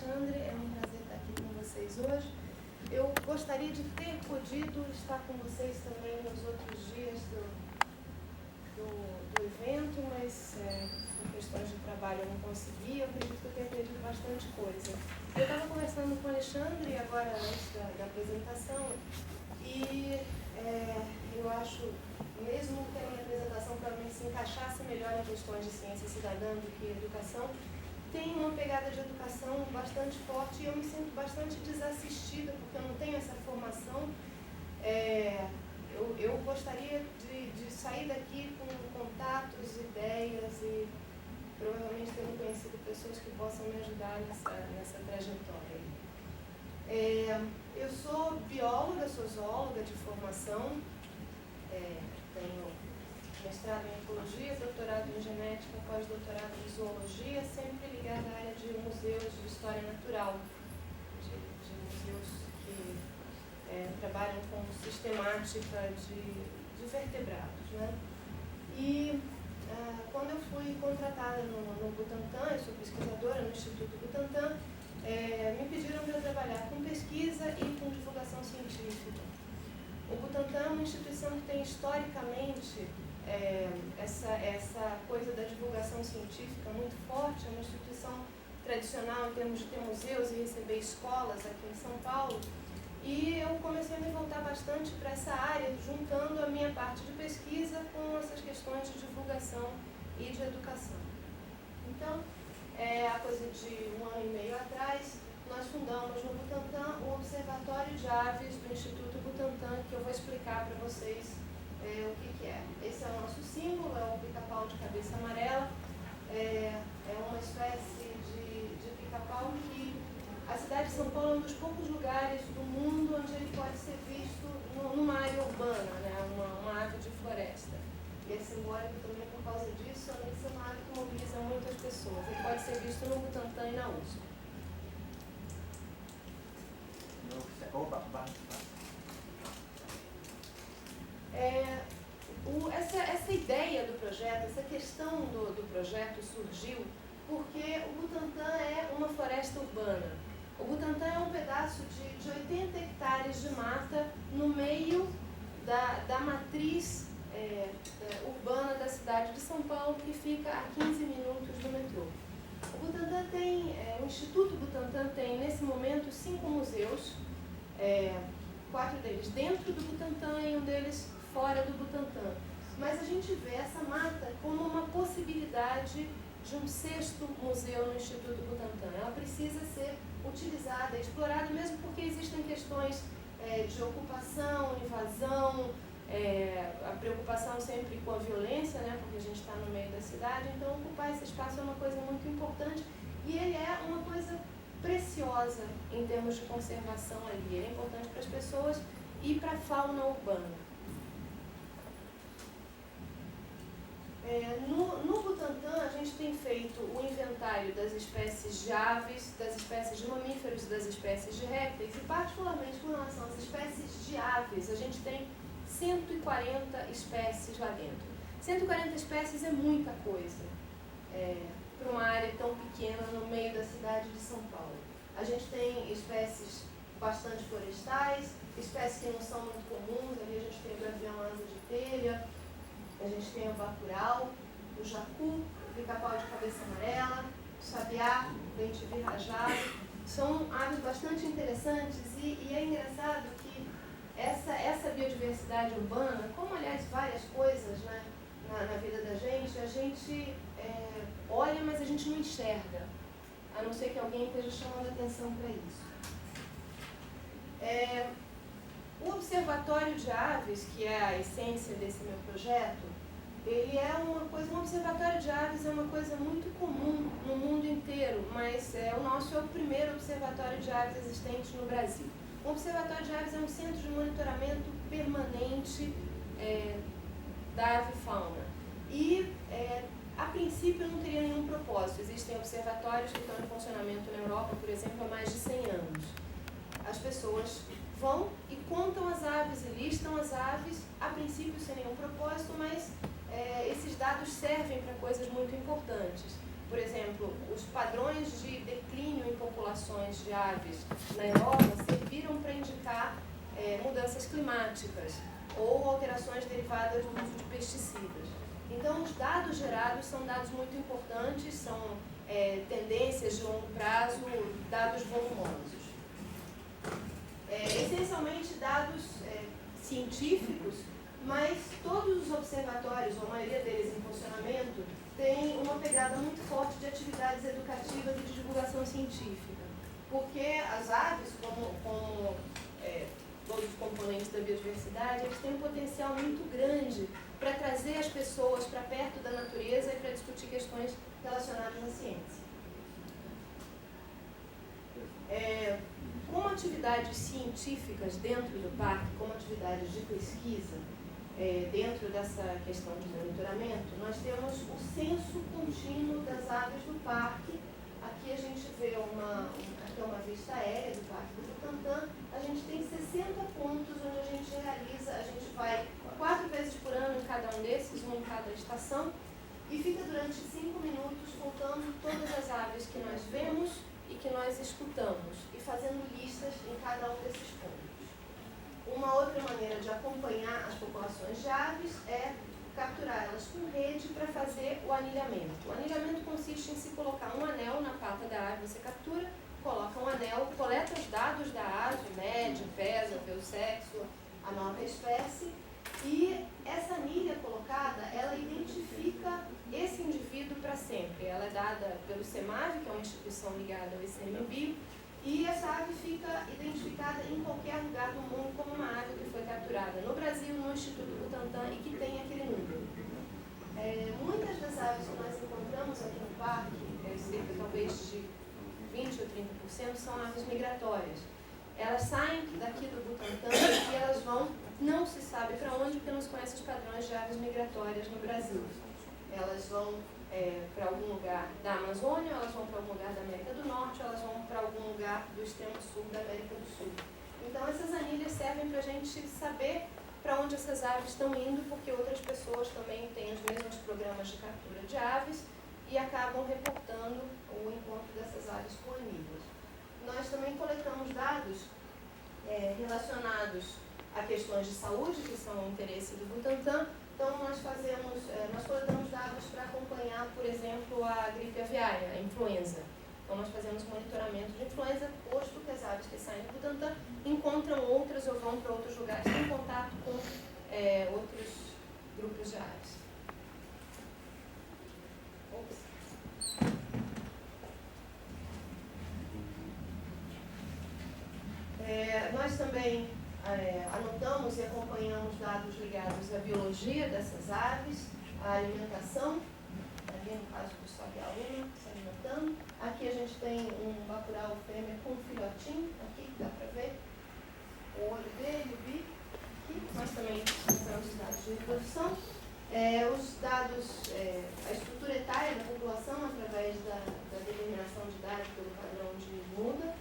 Alexandre, é um prazer estar aqui com vocês hoje. Eu gostaria de ter podido estar com vocês também nos outros dias do evento, mas por questões de trabalho eu não consegui. Eu acredito que eu tenha perdido bastante coisa. Eu estava conversando com o Alexandre agora antes da apresentação e eu acho, mesmo que a minha apresentação provavelmente se encaixasse melhor em questões de ciência cidadã do que educação, tem uma pegada de educação bastante forte e eu me sinto bastante desassistida porque eu não tenho essa formação. Eu gostaria de sair daqui com contatos, ideias e provavelmente tendo conhecido pessoas que possam me ajudar nessa trajetória. Eu sou bióloga, sou zoóloga de formação, tenho mestrado em ecologia, doutorado em genética, pós-doutorado em zoologia, sempre ligada à área de museus de história natural, de museus que trabalham com sistemática de vertebrados, né? E quando eu fui contratada no Butantan, eu sou pesquisadora no Instituto Butantan, me pediram para eu trabalhar com pesquisa e com divulgação científica. O Butantan é uma instituição que tem historicamente essa coisa da divulgação científica muito forte, é uma instituição tradicional em termos de ter museus e receber escolas aqui em São Paulo, e eu comecei a me voltar bastante para essa área, juntando a minha parte de pesquisa com essas questões de divulgação e de educação. Então, há coisa de 1 ano e meio atrás, nós fundamos no Butantan o Observatório de Aves do Instituto Butantan, que eu vou explicar para vocês o que é. Esse é o nosso símbolo, é o pica-pau de cabeça amarela. É uma espécie de pica-pau que a cidade de São Paulo é um dos poucos lugares do mundo onde ele pode ser visto numa área urbana, né? uma ave de floresta. E é simbólico também por causa disso, além de ser uma ave que mobiliza muitas pessoas. Ele pode ser visto no Butantan e na USP. Essa ideia do projeto, essa questão do projeto surgiu porque o Butantan é uma floresta urbana. O Butantan é um pedaço de 80 hectares de mata no meio da matriz urbana da cidade de São Paulo, que fica a 15 minutos do metrô. O Butantan o Instituto Butantan tem, nesse momento, 5 museus, 4 deles dentro do Butantan e um deles fora do Butantan. Mas a gente vê essa mata como uma possibilidade de um 6º museu no Instituto Butantan. Ela precisa ser utilizada, explorada, mesmo porque existem questões de ocupação, invasão, a preocupação sempre com a violência, né, porque a gente está no meio da cidade, então ocupar esse espaço é uma coisa muito importante e ele é uma coisa preciosa em termos de conservação ali. Ele é importante para as pessoas e para a fauna urbana. No Butantan, a gente tem feito o inventário das espécies de aves, das espécies de mamíferos e das espécies de répteis, e particularmente com relação às espécies de aves, a gente tem 140 espécies lá dentro. 140 espécies é muita coisa para uma área tão pequena no meio da cidade de São Paulo. A gente tem espécies bastante florestais, espécies que não são muito comuns, ali a gente tem o gavião asa de telha, a gente tem o bacurau, o jacu, o pica-pau de cabeça amarela, o sabiá, o bem-te-vi rajado. São aves bastante interessantes e é engraçado que essa biodiversidade urbana, como aliás várias coisas, né, na vida da gente, a gente olha, mas a gente não enxerga, a não ser que alguém esteja chamando atenção para isso. O Observatório de Aves, que é a essência desse meu projeto, ele é um observatório de aves é uma coisa muito comum no mundo inteiro, mas o nosso é o primeiro observatório de aves existente no Brasil. O Observatório de Aves é um centro de monitoramento permanente da avifauna. E, a princípio, não teria nenhum propósito. Existem observatórios que estão em funcionamento na Europa, por exemplo, há mais de 100 anos. As pessoas vão e contam as aves e listam as aves, a princípio sem nenhum propósito, mas esses dados servem para coisas muito importantes. por exemplo, os padrões de declínio em populações de aves na Europa serviram para indicar mudanças climáticas ou alterações derivadas do uso de pesticidas. Então, os dados gerados são dados muito importantes, são tendências de longo prazo, dados volumosos. Essencialmente dados científicos, mas todos os observatórios, ou a maioria deles em funcionamento, têm uma pegada muito forte de atividades educativas e de divulgação científica. Porque as aves, como todos os componentes da biodiversidade, eles têm um potencial muito grande para trazer as pessoas para perto da natureza e para discutir questões relacionadas à ciência. Como atividades científicas dentro do parque, como atividades de pesquisa, dentro dessa questão de monitoramento, nós temos o censo contínuo das aves do parque. Aqui a gente vê uma vista aérea do Parque do Butantã. A gente tem 60 pontos onde a gente vai 4 vezes por ano em cada um desses, um em cada estação, e fica durante 5 minutos contando todas as aves que nós vemos e que nós escutamos, e fazendo listas em cada um desses pontos. Uma outra maneira de acompanhar as populações de aves é capturá-las com rede para fazer o anilhamento. O anilhamento consiste em se colocar um anel na pata da ave, você captura, coloca um anel, coleta os dados da ave, mede, pesa, vê o sexo, anota a espécie, e essa anilha colocada, ela identifica esse indivíduo para sempre. Ela é dada pelo SEMAV, que é uma instituição ligada ao ICMBio, e essa ave fica identificada em qualquer lugar do mundo como uma ave que foi capturada no Brasil, no Instituto Butantan, e que tem aquele número. Muitas das aves que nós encontramos aqui no parque, cerca talvez de 20 ou 30%, são aves migratórias. Elas saem daqui do Butantan e elas vão, não se sabe para onde, porque não se conhece os padrões de aves migratórias no Brasil. Elas vão para algum lugar da Amazônia, elas vão para algum lugar da América do Norte, elas vão para algum lugar do extremo sul da América do Sul. Então essas anilhas servem para a gente saber para onde essas aves estão indo, porque outras pessoas também têm os mesmos programas de captura de aves e acabam reportando o encontro dessas aves com anilhas. Nós também coletamos dados relacionados a questões de saúde, que são o interesse do Butantan. Então, nós coletamos dados para acompanhar, por exemplo, a gripe aviária, a influenza. Então, nós fazemos monitoramento de influenza, posto que as aves que saem do Butantan encontram outras ou vão para outros lugares, têm contato com outros grupos de aves. Nós também anotamos e acompanhamos dados ligados à biologia dessas aves, à alimentação, ali no caso do sabiá-una, se alimentando. Aqui a gente tem um bacurau fêmea com um filhotinho, aqui que dá para ver o olho dele, o bico. Aqui nós também temos os dados de reprodução. Os dados, a estrutura etária da população através da determinação de idade pelo padrão de muda.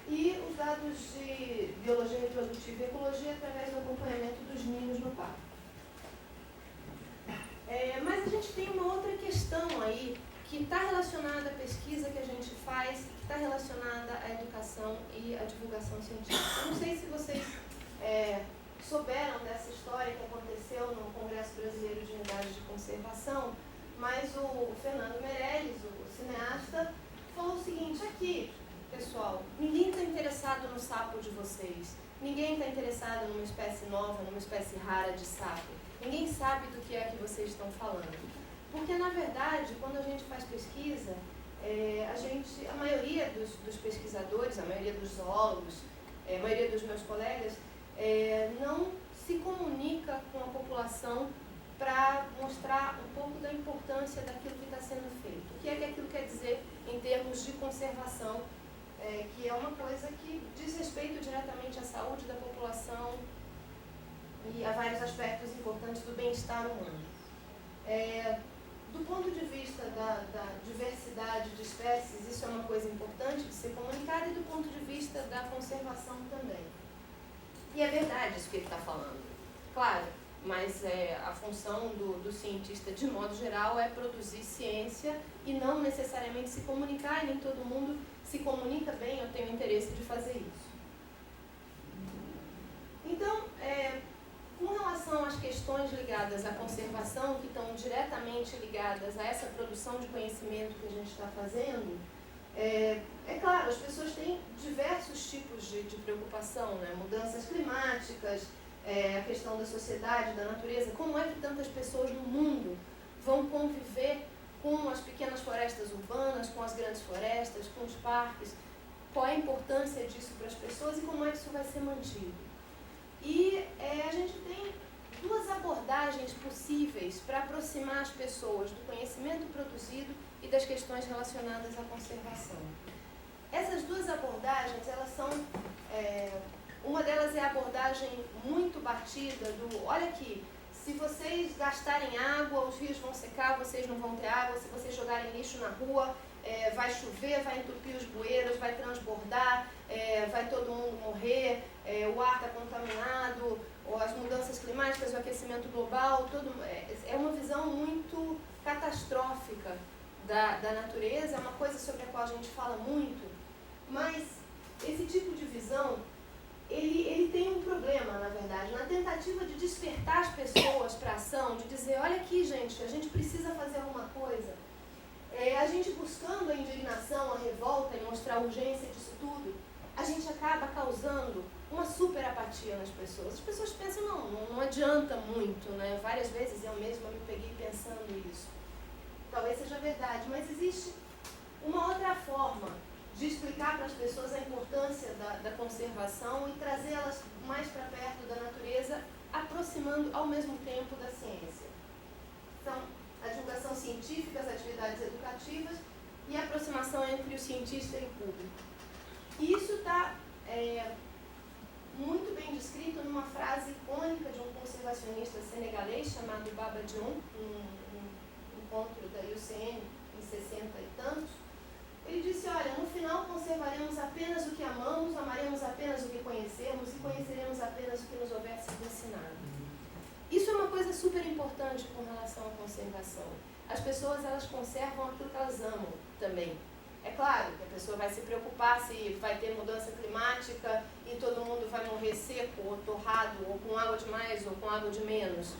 E os dados de biologia reprodutiva e ecologia através do acompanhamento dos ninhos no parque. Mas a gente tem uma outra questão aí que está relacionada à pesquisa que a gente faz, que está relacionada à educação e à divulgação científica. Eu não sei se vocês souberam dessa história que aconteceu no Congresso Brasileiro de Unidades de Conservação, mas o Fernando Meirelles, o cineasta, falou o seguinte: aqui, pessoal, ninguém está interessado no sapo de vocês. Ninguém está interessado numa espécie nova, numa espécie rara de sapo. Ninguém sabe do que é que vocês estão falando. Porque, na verdade, quando a gente faz pesquisa, a maioria dos pesquisadores, a maioria dos zoólogos, a maioria dos meus colegas, não se comunica com a população para mostrar um pouco da importância daquilo que está sendo feito. O que é que aquilo quer dizer em termos de conservação, que é uma coisa que diz respeito diretamente à saúde da população e a vários aspectos importantes do bem-estar humano. Do ponto de vista da diversidade de espécies, isso é uma coisa importante de ser comunicada, e do ponto de vista da conservação também. E é verdade isso que ele está falando. Claro, mas a função do cientista, de modo geral, é produzir ciência e não necessariamente se comunicar, e nem todo mundo se comunica bem, eu tenho interesse de fazer isso. Então, com relação às questões ligadas à conservação, que estão diretamente ligadas a essa produção de conhecimento que a gente está fazendo, é claro, as pessoas têm diversos tipos de preocupação, né? Mudanças climáticas, a questão da sociedade, da natureza, como é que tantas pessoas no mundo vão conviver com as pequenas florestas urbanas, com as grandes florestas, com os parques, qual é a importância disso para as pessoas e como é que isso vai ser mantido. E a gente tem duas abordagens possíveis para aproximar as pessoas do conhecimento produzido e das questões relacionadas à conservação. Essas duas abordagens, elas são... uma delas é a abordagem muito batida do, olha aqui, se vocês gastarem água, os rios vão secar, vocês não vão ter água, se vocês jogarem lixo na rua, vai chover, vai entupir os bueiros, vai transbordar, vai todo mundo morrer, o ar está contaminado, ou as mudanças climáticas, o aquecimento global, é uma visão muito catastrófica da natureza, é uma coisa sobre a qual a gente fala muito, mas esse tipo de visão, ele tem um problema, na verdade, na tentativa de despertar as pessoas para a ação, de dizer, olha aqui, gente, a gente precisa fazer alguma coisa. A gente buscando a indignação, a revolta e mostrar a urgência disso tudo, a gente acaba causando uma super apatia nas pessoas. As pessoas pensam, não adianta muito, né? Várias vezes eu mesma me peguei pensando isso. Talvez seja verdade, mas existe uma outra forma de explicar para as pessoas a importância da conservação e trazê-las mais para perto da natureza, aproximando ao mesmo tempo da ciência. Então, a divulgação científica, as atividades educativas e a aproximação entre o cientista e o público. E isso está muito bem descrito numa frase icônica de um conservacionista senegalês chamado Baba Dione, num encontro da IUCN em 60 e tantos. Ele disse, olha, no final conservaremos apenas o que amamos, amaremos apenas o que conhecemos e conheceremos apenas o que nos houver sido ensinado. Isso é uma coisa super importante com relação à conservação. As pessoas, elas conservam aquilo que elas amam também. É claro que a pessoa vai se preocupar se vai ter mudança climática e todo mundo vai morrer seco ou torrado, ou com água de mais ou com água de menos.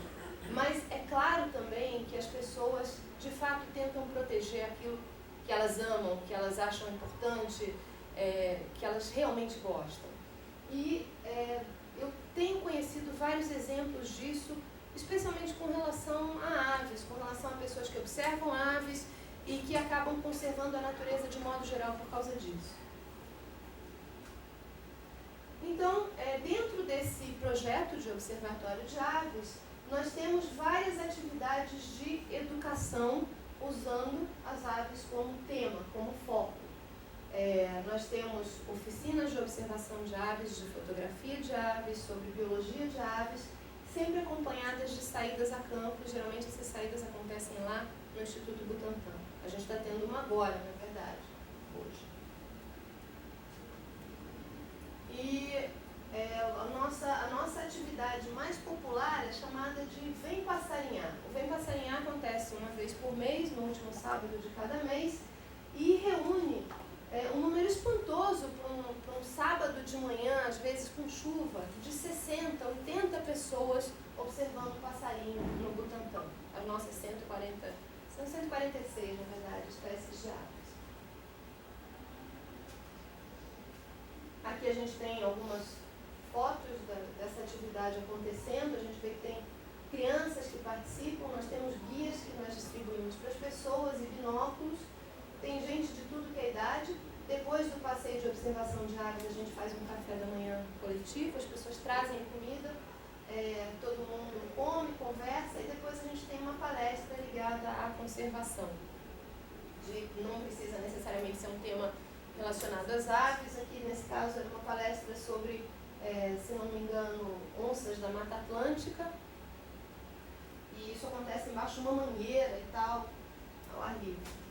Mas é claro também que as pessoas, de fato, tentam proteger aquilo que elas amam, que elas acham importante, que elas realmente gostam. E eu tenho conhecido vários exemplos disso, especialmente com relação a aves, com relação a pessoas que observam aves e que acabam conservando a natureza de modo geral por causa disso. Então, dentro desse projeto de observatório de aves, nós temos várias atividades de educação usando as aves como tema, como foco. Nós temos oficinas de observação de aves, de fotografia de aves, sobre biologia de aves, sempre acompanhadas de saídas a campo. Geralmente essas saídas acontecem lá no Instituto Butantan. A gente está tendo uma agora, na verdade, hoje. E a nossa atividade mais popular é chamada de Vem Passarinhar. O Vem Passarinhar acontece uma vez por mês, no último sábado de cada mês, e reúne um número espantoso para um sábado de manhã, às vezes com chuva, de 60, 80 pessoas observando passarinho no Butantan. As nossas 146, na verdade, espécies de aves. Aqui a gente tem algumas fotos dessa atividade acontecendo, a gente vê que tem crianças que participam, nós temos guias que nós distribuímos para as pessoas e binóculos, tem gente de tudo que é idade. Depois do passeio de observação de aves, a gente faz um café da manhã coletivo, as pessoas trazem comida, todo mundo come, conversa, e depois a gente tem uma palestra ligada à conservação. Não precisa necessariamente ser um tema relacionado às aves, aqui nesse caso era uma palestra sobre, se não me engano, onças da Mata Atlântica, e isso acontece embaixo de uma mangueira e tal, ao ar livre.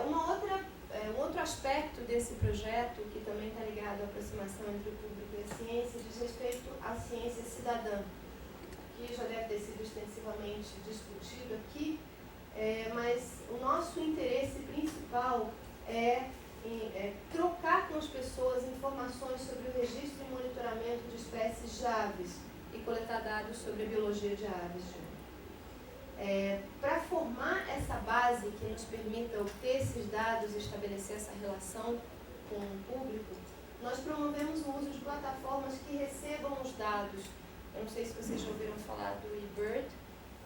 Uma outra um outro aspecto desse projeto, que também está ligado à aproximação entre o público e a ciência, diz respeito à ciência cidadã, que já deve ter sido extensivamente discutido aqui, mas o nosso interesse principal é trocar com as pessoas informações sobre o registro e monitoramento de espécies de aves e coletar dados sobre a biologia de aves. Para formar essa base que nos permita obter esses dados e estabelecer essa relação com o público, nós promovemos o uso de plataformas que recebam os dados. Eu não sei se vocês já ouviram falar do eBird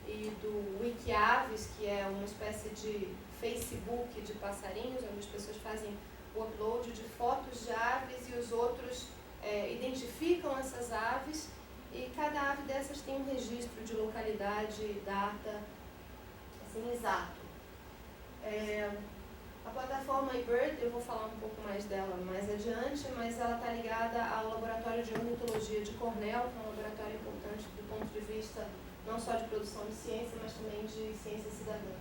e do Wikiaves, que é uma espécie de Facebook de passarinhos, onde as pessoas fazem o upload de fotos de aves e os outros identificam essas aves, e cada ave dessas tem um registro de localidade, data, assim, exato. A plataforma eBird, eu vou falar um pouco mais dela mais adiante, mas ela está ligada ao Laboratório de Ornitologia de Cornell, que é um laboratório importante do ponto de vista não só de produção de ciência, mas também de ciência cidadã.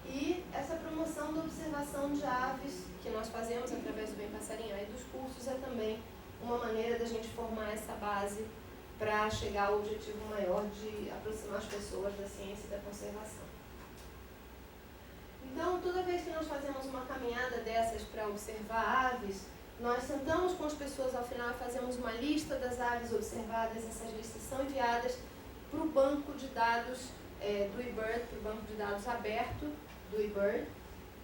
E essa promoção da observação de aves que nós fazemos através do Bem Passarinhar e dos cursos é também uma maneira da gente formar essa base para chegar ao objetivo maior de aproximar as pessoas da ciência e da conservação. Então, toda vez que nós fazemos uma caminhada dessas para observar aves, nós sentamos com as pessoas ao final e fazemos uma lista das aves observadas. Essas listas são enviadas para o banco de dados do eBird, para o banco de dados aberto do eBird,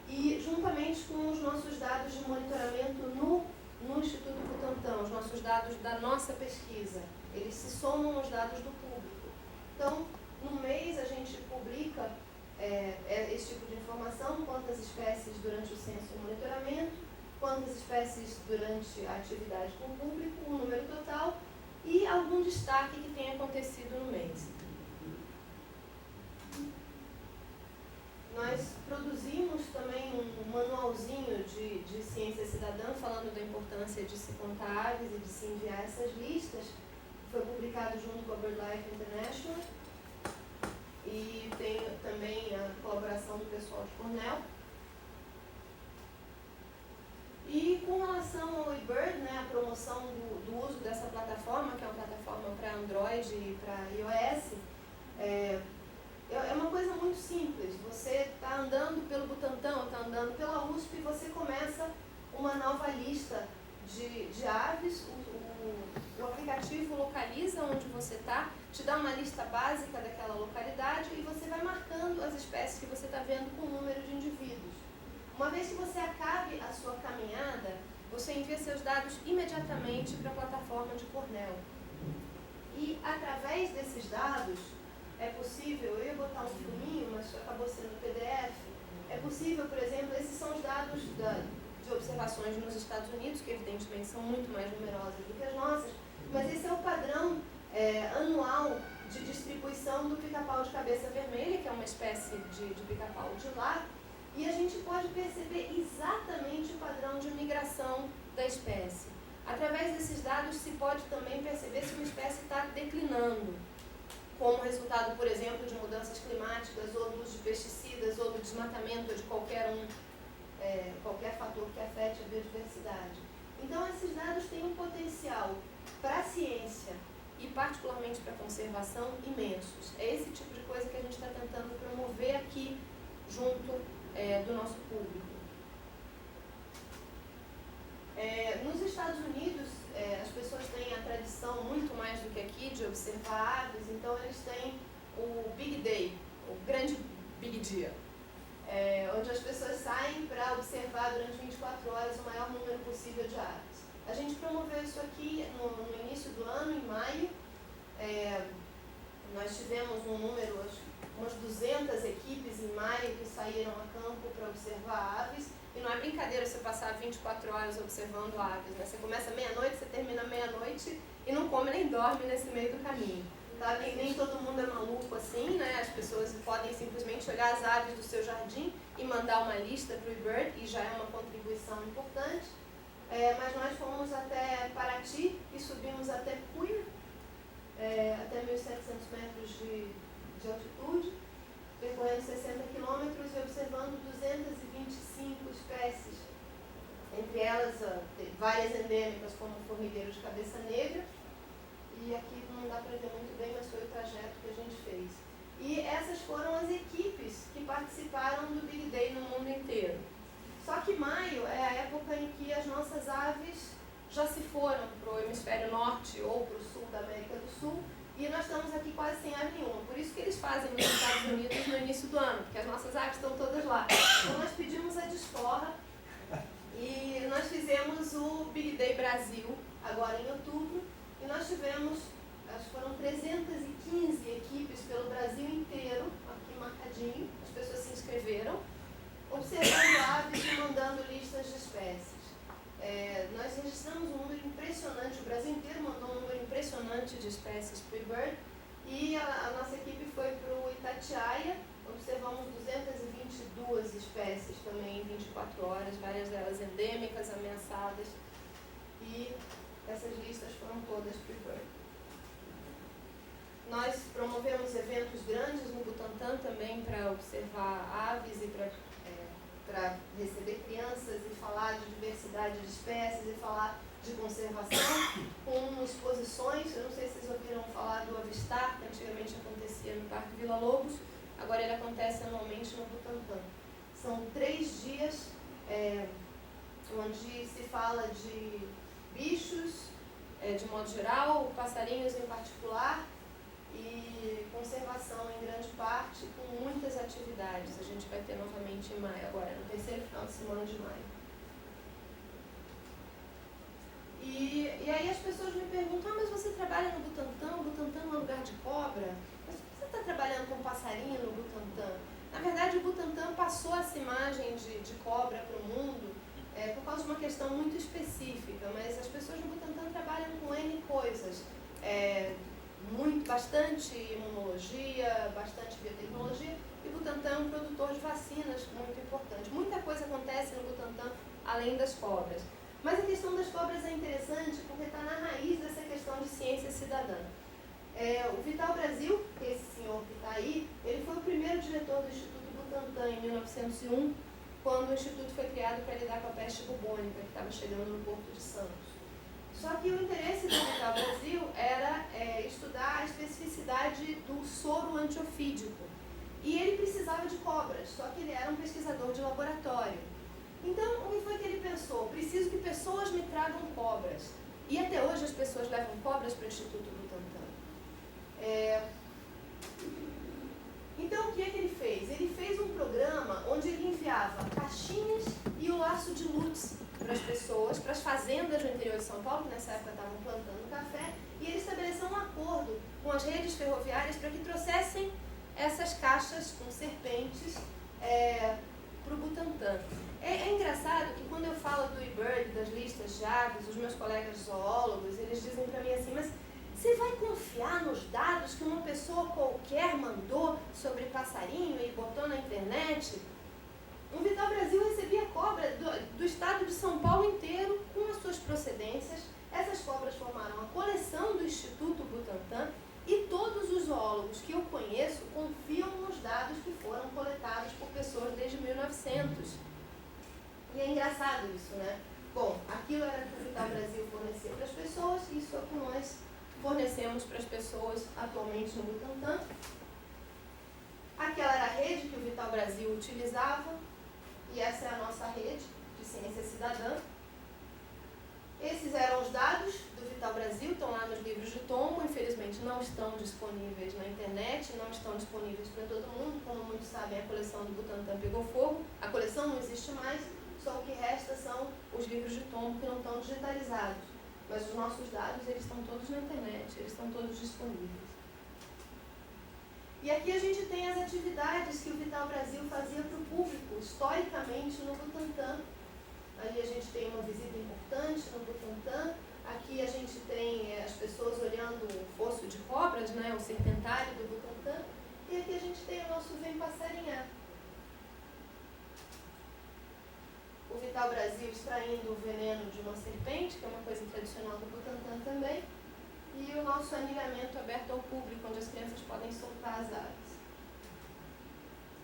e juntamente com os nossos dados de monitoramento no Instituto Butantan, os nossos dados da nossa pesquisa. Eles se somam aos dados do público. Então, no mês a gente publica esse tipo de informação, quantas espécies durante o censo e monitoramento, quantas espécies durante a atividade com o público, o número total e algum destaque que tenha acontecido no mês. Nós produzimos também um manualzinho de ciência cidadã, falando da importância de se contar aves e de se enviar essas listas. Foi publicado junto com a BirdLife International e tem também a colaboração do pessoal de Cornell. E com relação ao eBird, a promoção do uso dessa plataforma, que é uma plataforma para Android e para iOS, é uma coisa muito simples. Você está andando pelo Butantan, está andando pela USP e você começa uma nova lista de aves. O aplicativo localiza onde você está, te dá uma lista básica daquela localidade e você vai marcando as espécies que você está vendo com o número de indivíduos. Uma vez que você acabe a sua caminhada, você envia seus dados imediatamente para a plataforma de Cornell. E através desses dados, é possível, eu ia botar um filminho, mas acabou sendo PDF, é possível, por exemplo, esses são os dados de observações nos Estados Unidos, que evidentemente são muito mais numerosas do que as nossas, mas esse é o padrão anual de distribuição do pica-pau de cabeça vermelha, que é uma espécie de pica-pau de lá, e a gente pode perceber exatamente o padrão de migração da espécie. Através desses dados se pode também perceber se uma espécie está declinando, como resultado, por exemplo, de mudanças climáticas, ou do uso de pesticidas, ou do desmatamento, ou de qualquer fator que afete a biodiversidade. Então, esses dados têm um potencial para a ciência e particularmente para a conservação imensos. É esse tipo de coisa que a gente está tentando promover aqui junto do nosso público. Nos Estados Unidos, as pessoas têm a tradição, muito mais do que aqui, de observar aves, então eles têm o Big Day, o grande Big Dia, onde as pessoas saem para observar durante 24 horas o maior número possível de aves. A gente promoveu isso aqui no início do ano, em maio. Nós tivemos um número, umas 200 equipes em maio que saíram a campo para observar aves. E não é brincadeira você passar 24 horas observando aves, né? Você começa meia-noite, você termina meia-noite e não come nem dorme nesse meio do caminho. Tá? Nem todo mundo é maluco assim, né? As pessoas podem simplesmente olhar as aves do seu jardim e mandar uma lista para o eBird, e já é uma contribuição importante. Mas nós fomos até Paraty e subimos até Puyo, até 1.700 metros de altitude, percorrendo 60 quilômetros e observando 225 espécies elas, várias endêmicas, como o formigueiro de cabeça negra, e aqui não dá para ver muito bem, mas foi o trajeto que a gente fez. E essas foram as equipes que participaram do Big Day no mundo inteiro. Só que maio é a época em que as nossas aves já se foram para o hemisfério norte ou para o sul da América do Sul, e nós estamos aqui quase sem ave nenhuma. Por isso que eles fazem nos Estados Unidos no início do ano, porque as nossas aves estão todas lá. Então nós pedimos a desforra e nós fizemos o Big Day Brasil, agora em outubro, e nós tivemos, acho que foram 315 equipes pelo Brasil inteiro, aqui marcadinho, as pessoas se inscreveram, observando aves e mandando listas de espécies. Nós registramos um número impressionante, o Brasil inteiro mandou um número impressionante de espécies pre-bird, e a nossa equipe foi para o Itatiaia, observamos 222 espécies também em 24 horas, várias delas endêmicas, ameaçadas, e essas listas foram todas pre-bird. Nós promovemos eventos grandes no Butantã também para observar aves e para receber crianças e falar de diversidade de espécies e falar de conservação, com exposições. Eu não sei se vocês ouviram falar do Avistar, que antigamente acontecia no Parque Vila Lobos, agora ele acontece anualmente no Butantã. São 3 dias onde se fala de bichos, de modo geral, passarinhos em particular, e conservação em grande parte, com muitas atividades. A gente vai ter novamente em maio, agora no terceiro final de semana de maio. E aí as pessoas me perguntam, mas você trabalha no Butantã? O Butantã não é um lugar de cobra? Mas por que você está trabalhando com passarinho no Butantã? Na verdade, o Butantã passou essa imagem de cobra para o mundo por causa de uma questão muito específica, mas as pessoas no Butantã trabalham com N coisas. Bastante imunologia, bastante biotecnologia, e o Butantã é um produtor de vacinas muito importante. Muita coisa acontece no Butantã além das cobras. Mas a questão das cobras é interessante porque está na raiz dessa questão de ciência cidadã. O Vital Brasil, que é esse senhor que está aí, ele foi o primeiro diretor do Instituto Butantã em 1901, quando o Instituto foi criado para lidar com a peste bubônica, que estava chegando no Porto de Santos. Só que o interesse do Vital Brasil era estudar a especificidade do soro antiofídico. E ele precisava de cobras, só que ele era um pesquisador de laboratório. Então, o que foi que ele pensou? Preciso que pessoas me tragam cobras. E até hoje as pessoas levam cobras para o Instituto Butantã. Então, o que é que ele fez? Ele fez um programa onde ele enviava caixinhas e o laço de Lutz para as pessoas, para as fazendas do interior de São Paulo, que nessa época estavam plantando café, e ele estabeleceu um acordo com as redes ferroviárias para que trouxessem essas caixas com serpentes para o Butantã. É engraçado que quando eu falo do eBird, das listas de aves, os meus colegas zoólogos, eles dizem para mim assim, mas você vai confiar nos dados que uma pessoa qualquer mandou sobre passarinho e botou na internet? O Vital Brasil recebia cobra do estado de São Paulo inteiro com as suas procedências. Essas cobras formaram a coleção do Instituto Butantã e todos os zoólogos que eu conheço confiam nos dados que foram coletados por pessoas desde 1900. E é engraçado isso, né? Bom, aquilo era o que o Vital Brasil fornecia para as pessoas, e isso é o que nós fornecemos para as pessoas atualmente no Butantã. Aquela era a rede que o Vital Brasil utilizava, e essa é a nossa rede de ciência cidadã. Esses eram os dados do Vital Brasil, estão lá nos livros de tombo, infelizmente não estão disponíveis na internet, não estão disponíveis para todo mundo. Como muitos sabem, a coleção do Butantã pegou fogo, a coleção não existe mais, só o que resta são os livros de tombo que não estão digitalizados. Mas os nossos dados, eles estão todos na internet, eles estão todos disponíveis. E aqui a gente tem as atividades que o Vital Brasil fazia para o público, historicamente, no Butantã. Ali a gente tem uma visita importante no Butantã. Aqui a gente tem as pessoas olhando o fosso de cobras, né, o serpentário do Butantã. E aqui a gente tem o nosso Vem Passarinhar. O Vital Brasil extraindo o veneno de uma serpente, que é uma coisa tradicional do Butantã também. E o nosso anilhamento aberto ao público, onde as crianças podem soltar as aves.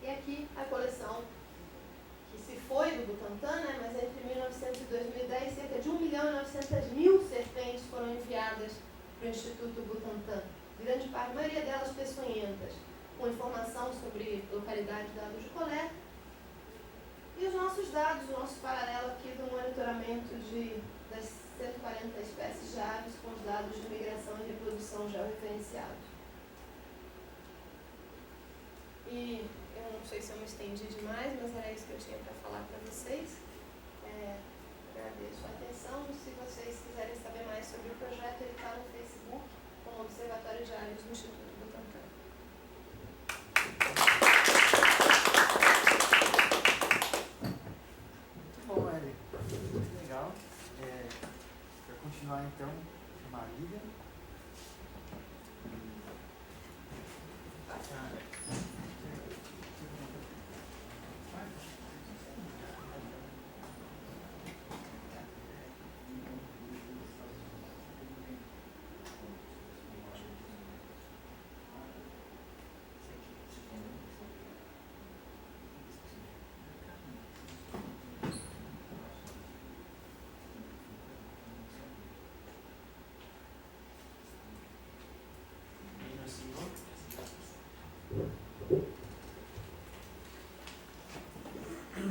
E aqui a coleção que se foi do Butantã, né, mas entre 1900 e 2010, cerca de 1.900.000 serpentes foram enviadas para o Instituto Butantã. Grande parte, a maioria delas peçonhentas, com informação sobre localidade e dados de coleta. E os nossos dados, o nosso paralelo aqui do monitoramento das 140 espécies de aves com os dados de migração e reprodução georreferenciados. E eu não sei se eu me estendi demais, mas era isso que eu tinha para falar para vocês. Agradeço a atenção. Se vocês quiserem saber mais sobre o projeto, ele está no Facebook, como Observatório de Aves do Instituto Butantã. Muito bom, Érica. Muito legal. Para continuar, então, Marília.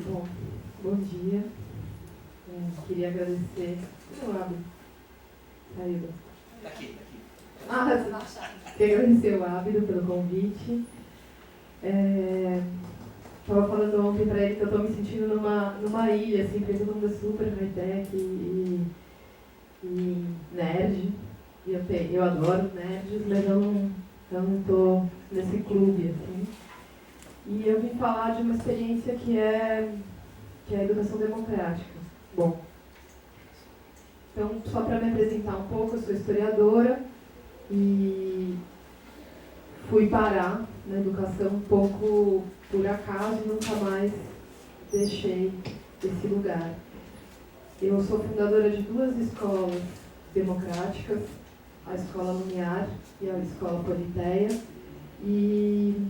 Bom, bom dia. Queria agradecer. Eu abro. Saiu. Daqui. Queria agradecer o Ábido pelo convite. Estava falando ontem para ele que eu estou me sentindo numa ilha, assim, porque todo mundo é super high-tech e nerd. E eu adoro nerds, mas eu não estou nesse clube, assim. E eu vim falar de uma experiência que é a educação democrática. Bom, então, só para me apresentar um pouco, eu sou historiadora e fui parar na educação um pouco por acaso e nunca mais deixei esse lugar. Eu sou fundadora de 2 escolas democráticas, a Escola Lumiar e a Escola Politeia, e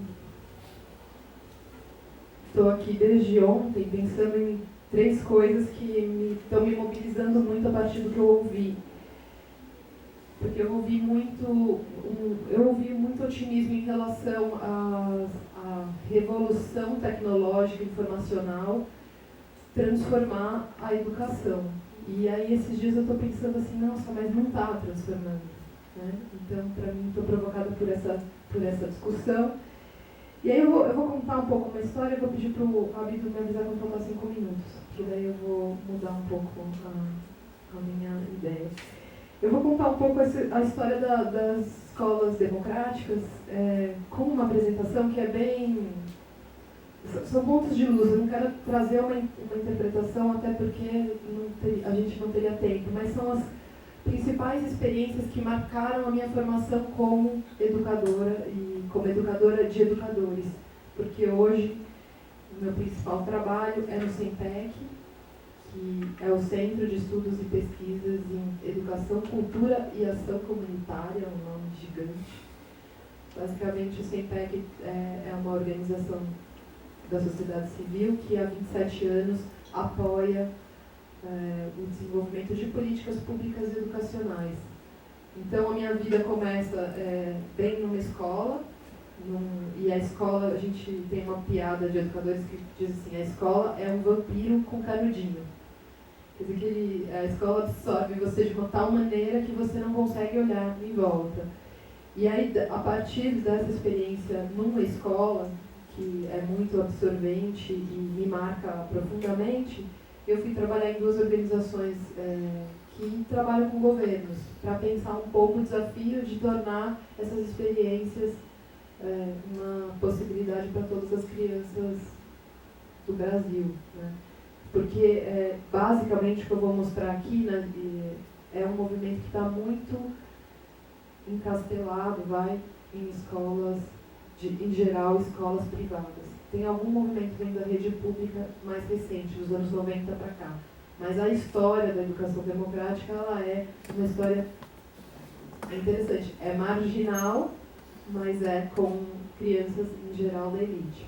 estou aqui desde ontem pensando em 3 coisas que estão me mobilizando muito a partir do que eu ouvi. Porque eu ouvi muito otimismo em relação à revolução tecnológica e informacional transformar a educação. E aí esses dias eu estou pensando assim, nossa, mas não está transformando. Né? Então, para mim, estou provocada por essa discussão. E aí eu vou contar um pouco uma história, eu vou pedir para o Ábido me avisar quando faltar 5 minutos, que daí eu vou mudar um pouco a minha ideia. Eu vou contar um pouco a história das escolas democráticas, com uma apresentação que é bem... São pontos de luz, eu não quero trazer uma interpretação, até porque a gente não teria tempo, mas são as principais experiências que marcaram a minha formação como educadora e como educadora de educadores, porque hoje o meu principal trabalho é no CENPEC, que é o Centro de Estudos e Pesquisas em Educação, Cultura e Ação Comunitária, um nome gigante. Basicamente, o CENPEC é uma organização da sociedade civil que há 27 anos apoia o desenvolvimento de políticas públicas educacionais. Então, a minha vida começa bem numa escola, e a escola, a gente tem uma piada de educadores que diz assim, a escola é um vampiro com canudinho. Quer dizer que a escola absorve você de uma tal maneira que você não consegue olhar em volta. E aí, a partir dessa experiência numa escola, que é muito absorvente e me marca profundamente, eu fui trabalhar em 2 organizações que trabalham com governos, para pensar um pouco o desafio de tornar essas experiências uma possibilidade para todas as crianças do Brasil. Né? Porque, basicamente, o que eu vou mostrar aqui, né, é um movimento que está muito encastelado, em escolas, em geral, escolas privadas. Tem algum movimento dentro da rede pública mais recente, dos anos 90 para cá. Mas a história da educação democrática, ela é uma história interessante. É marginal, mas é com crianças, em geral, da elite.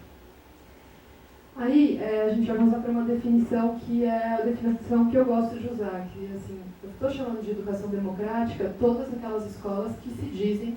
Aí a gente vai passar para uma definição que é a definição que eu gosto de usar, que assim, eu estou chamando de educação democrática todas aquelas escolas que se dizem